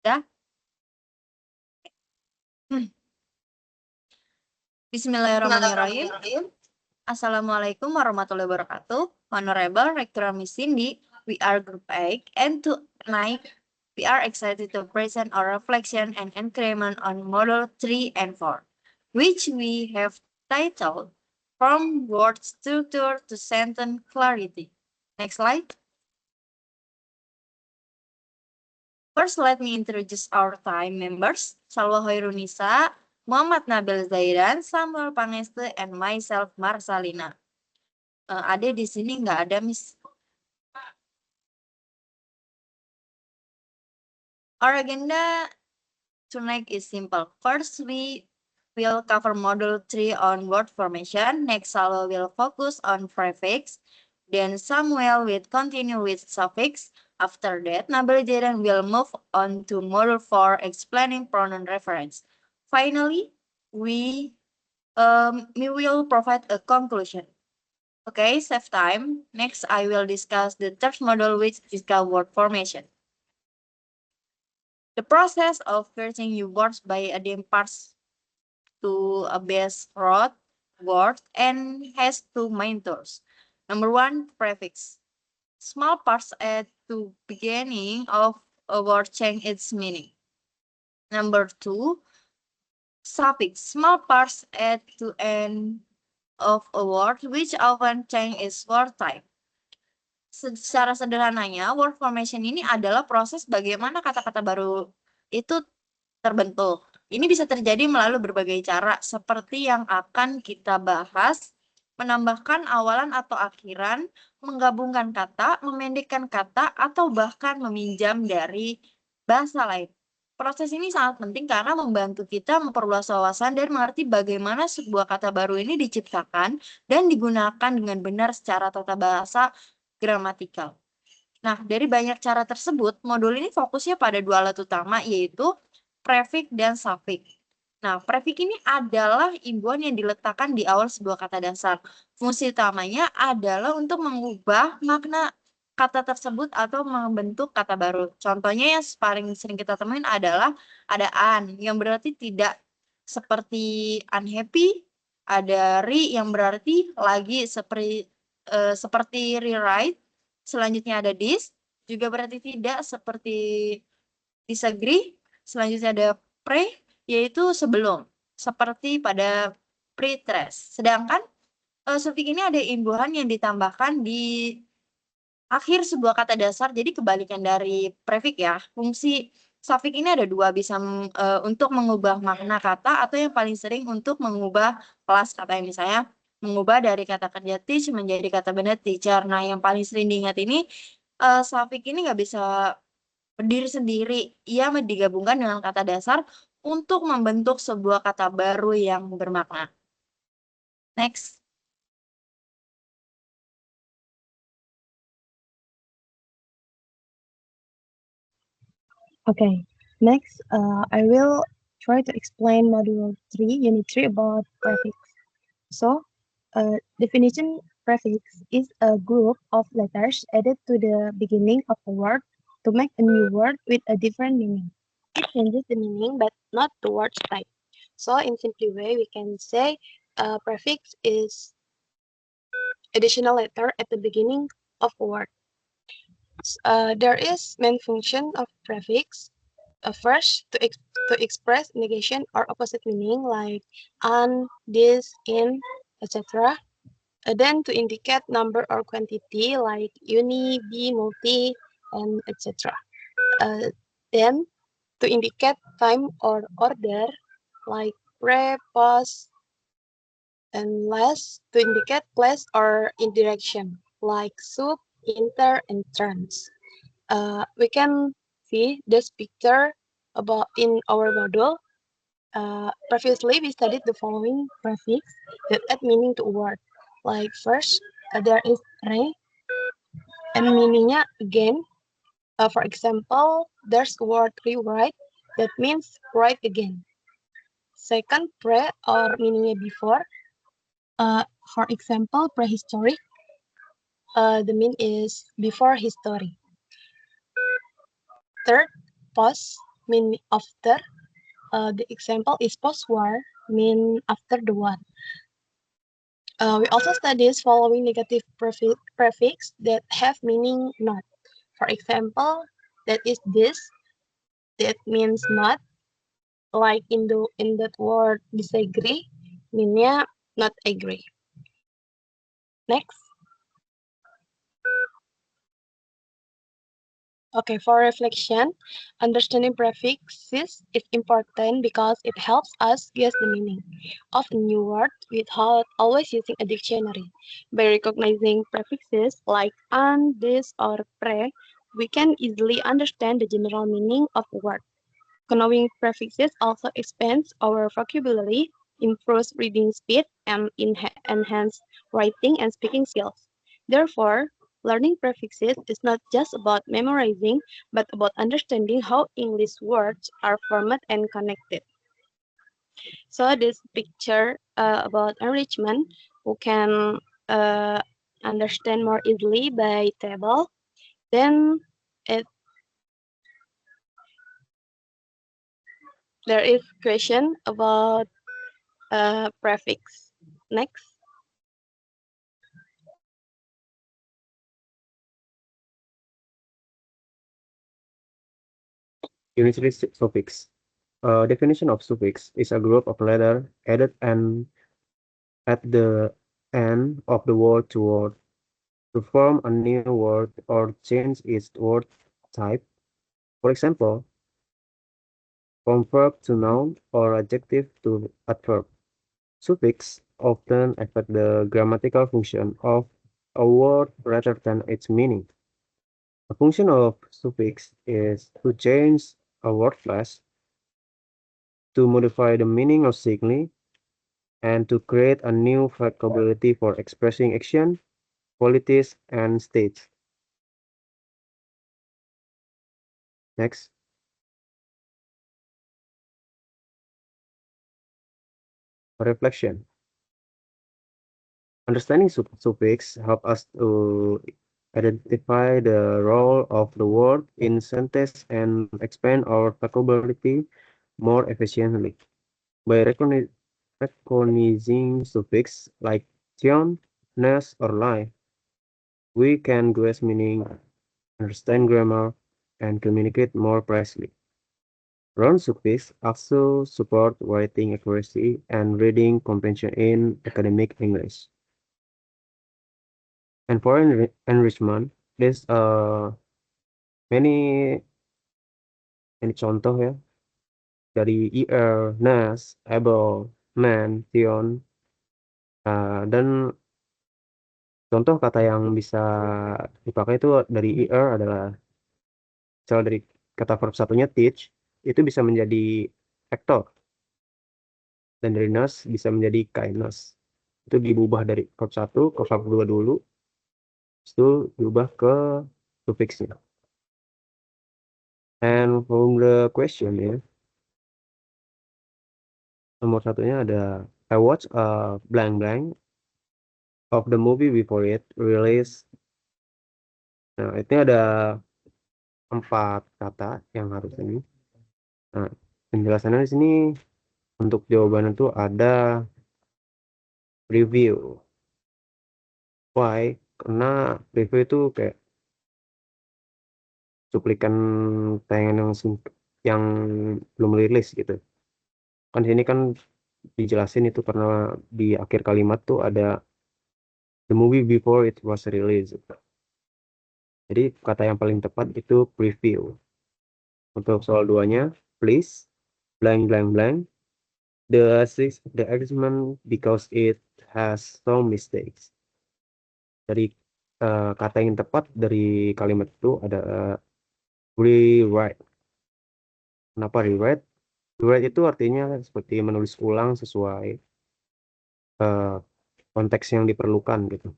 Ya. Bismillahirrahmanirrahim. Assalamualaikum warahmatullahi wabarakatuh. Honorable Rector Miss Cindy, we are Group 8, and tonight we are excited to present our reflection and increment on Model 3 and 4, which we have titled From Word Structure to Sentence Clarity. Next slide. First, let me introduce our time members, Salwa Hoirunisa, Muhammad Nabil Zaidan, Samuel Pangeste, and myself, Marsalina. Ade di sini nggak ada, Miss. Our agenda tonight is simple. First, we will cover Module 3 on word formation. Next, Salwa will focus on prefix. Then Samuel will continue with suffix. After that, Nabil Zaidan will move on to Module 4, explaining pronoun reference. Finally, we will provide a conclusion. Okay, save time. Next, I will discuss the third module, which is called word formation. The process of creating new words by adding parts to a base root word and has two main tools. Number one, prefix. Small parts add to beginning of a word change its meaning. Number two, suffix. Small parts add to end of a word which often change its word type. Secara sederhananya, word formation ini adalah proses bagaimana kata-kata baru itu terbentuk. Ini bisa terjadi melalui berbagai cara, seperti yang akan kita bahas, menambahkan awalan atau akhiran, menggabungkan kata, memendekkan kata, atau bahkan meminjam dari bahasa lain. Proses ini sangat penting karena membantu kita memperluas wawasan dan mengerti bagaimana sebuah kata baru ini diciptakan dan digunakan dengan benar secara tata bahasa gramatikal. Nah, dari banyak cara tersebut, modul ini fokusnya pada dua alat utama, yaitu prefix dan suffix. Nah, prefix ini adalah imbuhan yang diletakkan di awal sebuah kata dasar. Fungsi utamanya adalah untuk mengubah makna kata tersebut atau membentuk kata baru. Contohnya yang paling sering kita temuin adalah ada an, yang berarti tidak, seperti unhappy, ada yang berarti lagi, seperti rewrite. Selanjutnya ada this, juga berarti tidak, seperti disagree. Selanjutnya ada pre, yaitu sebelum, seperti pada pre-stress. Sedangkan suffix ini ada imbuhan yang ditambahkan di akhir sebuah kata dasar, jadi kebalikan dari prefix ya. Fungsi suffix ini ada dua, bisa untuk mengubah makna kata atau yang paling sering untuk mengubah kelas kata, yang misalnya mengubah dari kata kerja teach menjadi kata benda teacher. Nah, yang paling sering diingat ini suffix ini nggak bisa berdiri sendiri, ia digabungkan dengan kata dasar untuk membentuk sebuah kata baru yang bermakna. Next. Okay, next I will try to explain Module 3, Unit 3 about prefix. So, definition prefix is a group of letters added to the beginning of a word to make a new word with a different meaning. It changes the meaning but not the word's type. So, in simple way, we can say prefix is additional letter at the beginning of a word. There is main function of prefix. First, to express negation or opposite meaning like an, this, in, etc. Then to indicate number or quantity like uni, bi, multi, and etc. Then to indicate time or order like pre, post, and last to indicate place or in direction like sub, inter, and trans. We can see this picture about in our module. Previously, we studied the following prefix that add meaning to a word. Like first, there is re, and meaningnya again. For example, there's a word rewrite that means write again. Second, pre or meaningnya before. For example, prehistoric. The mean is before history. Third, post mean after. The example is post-war, mean after the war. We also studies following negative prefix that have meaning not. For example, that is this, that means not. Like in that word disagree, meannya not agree. Next. Okay, for reflection, understanding prefixes is important because it helps us guess the meaning of a new word without always using a dictionary. By recognizing prefixes like an, this, or pre, we can easily understand the general meaning of a word. Knowing prefixes also expands our vocabulary, improves reading speed, and enhance writing and speaking skills. Therefore, learning prefixes is not just about memorizing, but about understanding how English words are formed and connected. So this picture about enrichment, we can uh, understand more easily by table. Then it, there is question about prefix. Next. Unitary suffix. A definition of suffix is a group of letters added and at the end of the word to form a new word or change its word type. For example, from verb to noun or adjective to adverb. Suffix often affect the grammatical function of a word rather than its meaning. The function of suffix is to change a word phrase, to modify the meaning of slightly, and to create a new vocabulary for expressing action, qualities, and states. Next. Reflection. Understanding suffix help us to identify the role of the word in sentence and expand our vocabulary more efficiently. By recognizing suffix like tion, ness, or lie, we can grasp meaning, understand grammar, and communicate more precisely. Round suffix also support writing accuracy and reading comprehension in academic English. And for enrichment, there's many contoh ya dari er, nas, able, man, tion, dan contoh kata yang bisa dipakai itu dari er adalah misal dari kata verb satunya teach itu bisa menjadi actor dan dari nas bisa menjadi kindness. Itu diubah dari verb 1 ke verb 2 dulu, itu diubah ke suffixnya. And from the question ya, nomor satunya ada I watch a blank blank of the movie before it release. Nah, ini ada 4 kata yang harus ini. Nah, penjelasannya di sini untuk jawaban itu ada review. Why? Karena review itu kayak cuplikan tayangan yang belum rilis gitu. Kan di sini kan dijelasin itu karena di akhir kalimat tuh ada the movie before it was released. Jadi kata yang paling tepat itu preview. Untuk soal 2-nya, please blank blank blank the argument because it has some mistakes. Dari kata yang tepat dari kalimat itu ada rewrite. Kenapa rewrite? Rewrite itu artinya seperti menulis ulang sesuai konteks yang diperlukan gitu.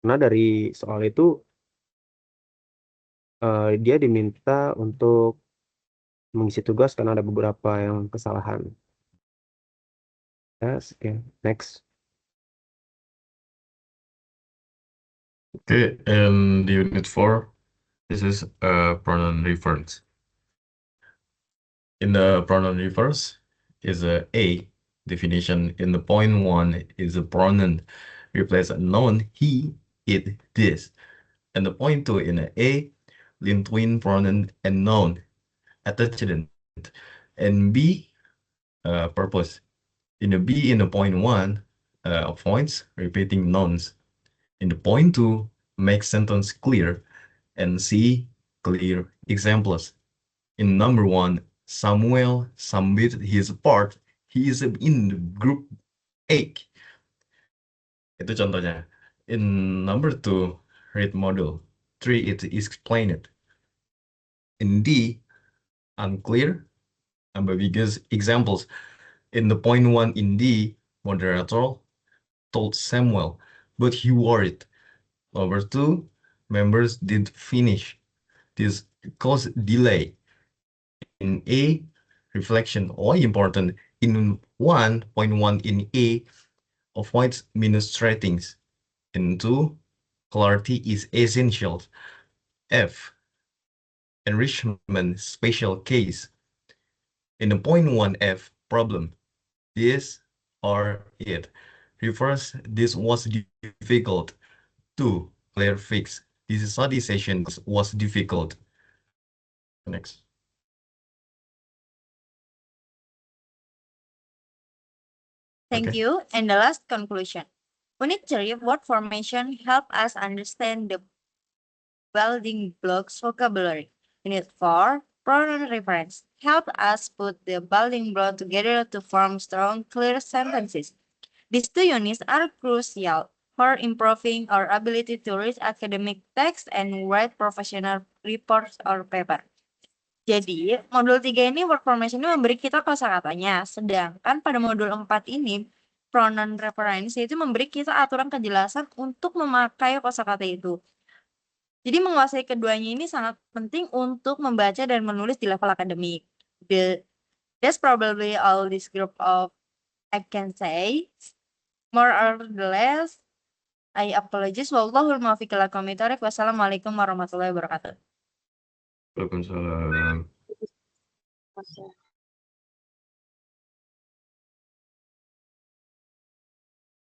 Karena dari soal itu dia diminta untuk mengisi tugas karena ada beberapa yang kesalahan. Yes, okay. Next. Okay, in the unit 4, this is a pronoun reference. In the pronoun reverse is a definition. In the point one is a pronoun replace a noun he, it, this. And the point two in a link twin pronoun and noun antecedent. And B purpose. In the B in the point one points repeating nouns. In the point two make sentence clear, and C clear examples. In number one, Samuel submit his part. He is in the group A. Itu contohnya. In number two, read model. 3, it is explained. In D, unclear, ambiguous examples. In the point one in D, moderator told Samuel, but he worried. Number two, members didn't finish. This caused delay. In A, reflection, why important? In 1.1 in A, avoids minus-ratings. In 2, clarity is essential. F, enrichment special case. In the point 1F, problem, this or it. Reverse, this was difficult. 2, clear fix. This study session was difficult. Next. Thank Okay. you. And the last conclusion. Unit 3, word formation help us understand the building blocks vocabulary. Unit 4, pronoun reference help us put the building block together to form strong, clear sentences. These two units are crucial for improving our ability to read academic text and write professional reports or paper. Jadi, modul 3 ini word formation ini memberi kita kosakatanya, sedangkan pada modul 4 ini pronoun reference itu memberi kita aturan kejelasan untuk memakai kosakata itu. Jadi menguasai keduanya ini sangat penting untuk membaca dan menulis di level akademik. That's probably all this group of I can say. More or less, I apologize. Wallahul muwaffiq ila aqwamit thoriq. Wassalamualaikum warahmatullahi wabarakatuh. Waalaikumsalam. Masa